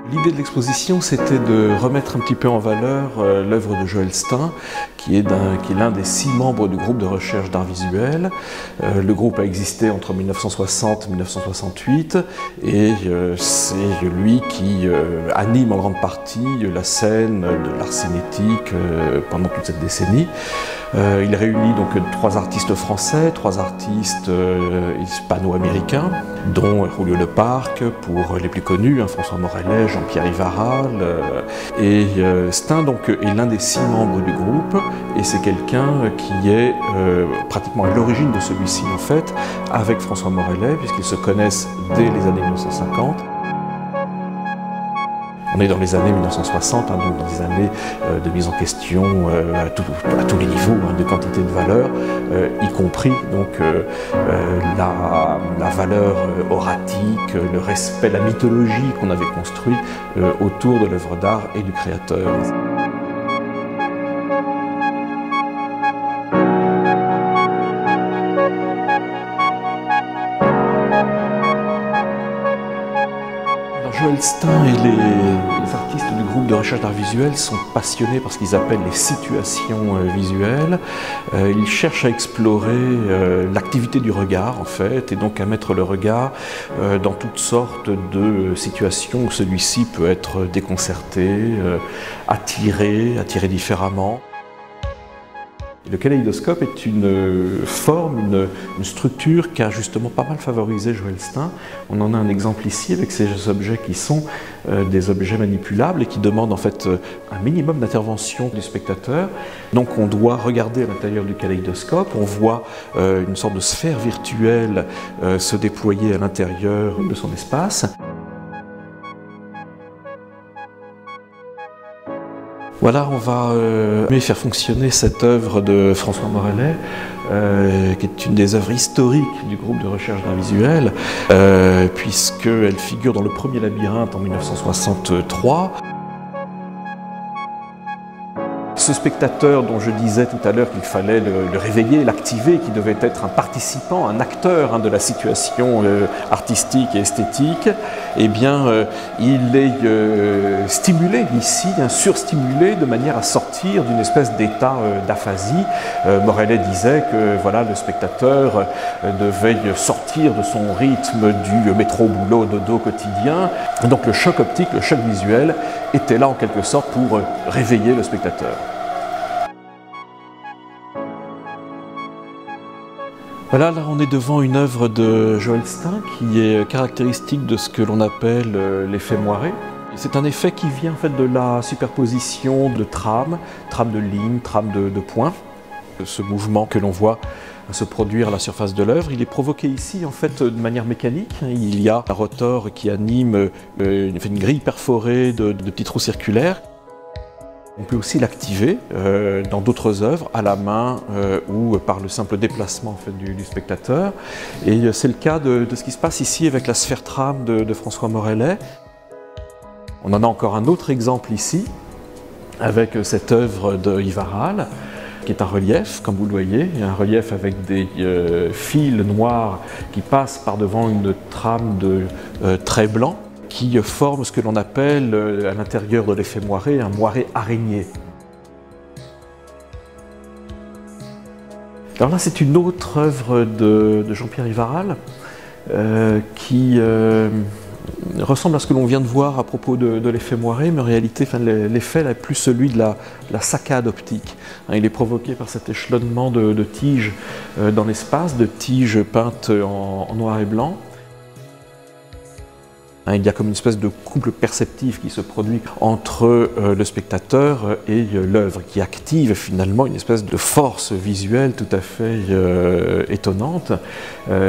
L'idée de l'exposition, c'était de remettre un petit peu en valeur l'œuvre de Joël Stein, qui est l'un des 6 membres du groupe de recherche d'art visuel. Le groupe a existé entre 1960 et 1968, et c'est lui qui anime en grande partie la scène de l'art cinétique pendant toute cette décennie. Il réunit donc 3 artistes français, 3 artistes hispano-américains, dont Julio Leparc, pour les plus connus, François Morellet, Jean-Pierre Ivaral. Et Stein donc, est l'un des 6 membres du groupe, et c'est quelqu'un qui est pratiquement à l'origine de celui-ci en fait, avec François Morellet, puisqu'ils se connaissent dès les années 1950. On est dans les années 1960, donc dans des années de mise en question à tous les niveaux, de quantité de valeur, y compris donc la valeur oratique, le respect, la mythologie qu'on avait construit autour de l'œuvre d'art et du créateur. Joël Stein et les artistes du groupe de recherche d'art visuel sont passionnés par ce qu'ils appellent les situations visuelles. Ils cherchent à explorer l'activité du regard en fait, et donc à mettre le regard dans toutes sortes de situations où celui-ci peut être déconcerté, attiré différemment. Le kaléidoscope est une forme, une structure qui a justement pas mal favorisé Joël Stein. On en a un exemple ici avec ces objets qui sont des objets manipulables et qui demandent en fait un minimum d'intervention du spectateur. Donc on doit regarder à l'intérieur du kaléidoscope, on voit une sorte de sphère virtuelle se déployer à l'intérieur de son espace. Voilà, on va faire fonctionner cette œuvre de François Morellet, qui est une des œuvres historiques du groupe de recherche d'art visuel, puisqu'elle figure dans le premier labyrinthe en 1963. Ce spectateur dont je disais tout à l'heure qu'il fallait le réveiller, l'activer, qui devait être un participant, un acteur de la situation artistique et esthétique, eh bien, il est stimulé ici, surstimulé, de manière à sortir d'une espèce d'état d'aphasie. Morellet disait que voilà, le spectateur devait sortir de son rythme du métro-boulot-dodo quotidien. Donc le choc optique, le choc visuel était là en quelque sorte pour réveiller le spectateur. Voilà, là on est devant une œuvre de Joël Stein qui est caractéristique de ce que l'on appelle l'effet moiré. C'est un effet qui vient en fait de la superposition de trames de lignes, trames de points. Ce mouvement que l'on voit se produire à la surface de l'œuvre, il est provoqué ici en fait de manière mécanique. Il y a un rotor qui anime une grille perforée de petits trous circulaires. On peut aussi l'activer dans d'autres œuvres, à la main ou par le simple déplacement en fait, du spectateur. Et c'est le cas de ce qui se passe ici avec la sphère trame de François Morellet. On en a encore un autre exemple ici, avec cette œuvre de Ivaral, qui est un relief, comme vous le voyez, un relief avec des fils noirs qui passent par devant une trame de traits blancs, qui forme ce que l'on appelle à l'intérieur de l'effet moiré un moiré araignée. Alors là c'est une autre œuvre de Jean-Pierre Ivaral qui ressemble à ce que l'on vient de voir à propos de l'effet moiré, mais en réalité l'effet est plus celui de la saccade optique. Il est provoqué par cet échelonnement de tiges dans l'espace, de tiges peintes en noir et blanc. Il y a comme une espèce de couple perceptif qui se produit entre le spectateur et l'œuvre, qui active finalement une espèce de force visuelle tout à fait étonnante.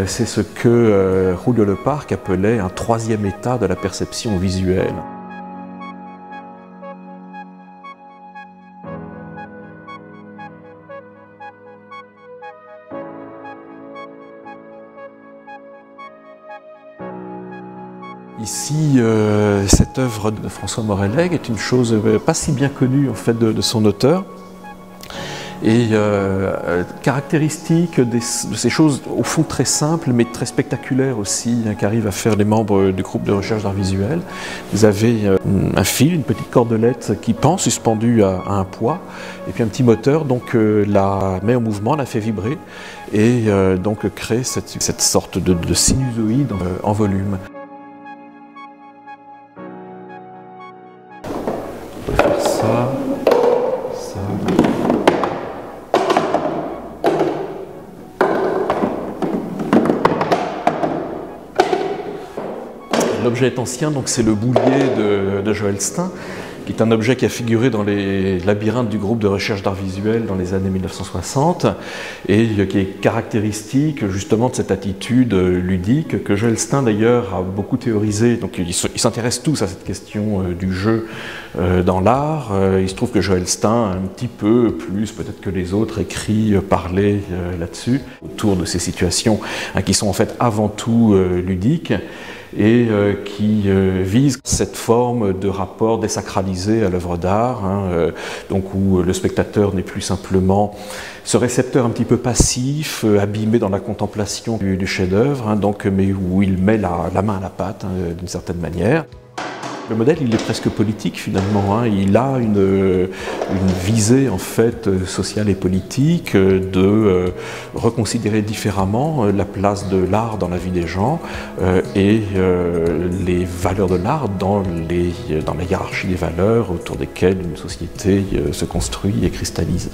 C'est ce que Julio Leparc appelait un troisième état de la perception visuelle. Ici, cette œuvre de François Morellet est une chose pas si bien connue en fait, de son auteur. Et caractéristique de ces choses au fond très simples mais très spectaculaires aussi, hein, qu'arrivent à faire les membres du groupe de recherche d'art visuel. Vous avez un fil, une petite cordelette qui pend suspendue à un poids, et puis un petit moteur donc la met en mouvement, la fait vibrer et donc crée cette sorte de sinusoïde en volume. On peut faire ça, ça. L'objet est ancien, donc c'est le boulier de Joël Stein, qui est un objet qui a figuré dans les labyrinthes du groupe de recherche d'art visuel dans les années 1960 et qui est caractéristique justement de cette attitude ludique que Joël Stein d'ailleurs a beaucoup théorisé. Donc ils s'intéressent tous à cette question du jeu dans l'art. Il se trouve que Joël Stein, un petit peu plus peut-être que les autres, écrit, parlé là-dessus, autour de ces situations hein, qui sont en fait avant tout ludiques et qui vise cette forme de rapport désacralisé à l'œuvre d'art, hein, donc où le spectateur n'est plus simplement ce récepteur un petit peu passif, abîmé dans la contemplation du chef-d'œuvre, hein, donc, mais où il met la main à la pâte hein, d'une certaine manière. Le modèle, il est presque politique finalement, hein. Il a une visée en fait sociale et politique de reconsidérer différemment la place de l'art dans la vie des gens et les valeurs de l'art dans la hiérarchie des valeurs autour desquelles une société se construit et cristallise.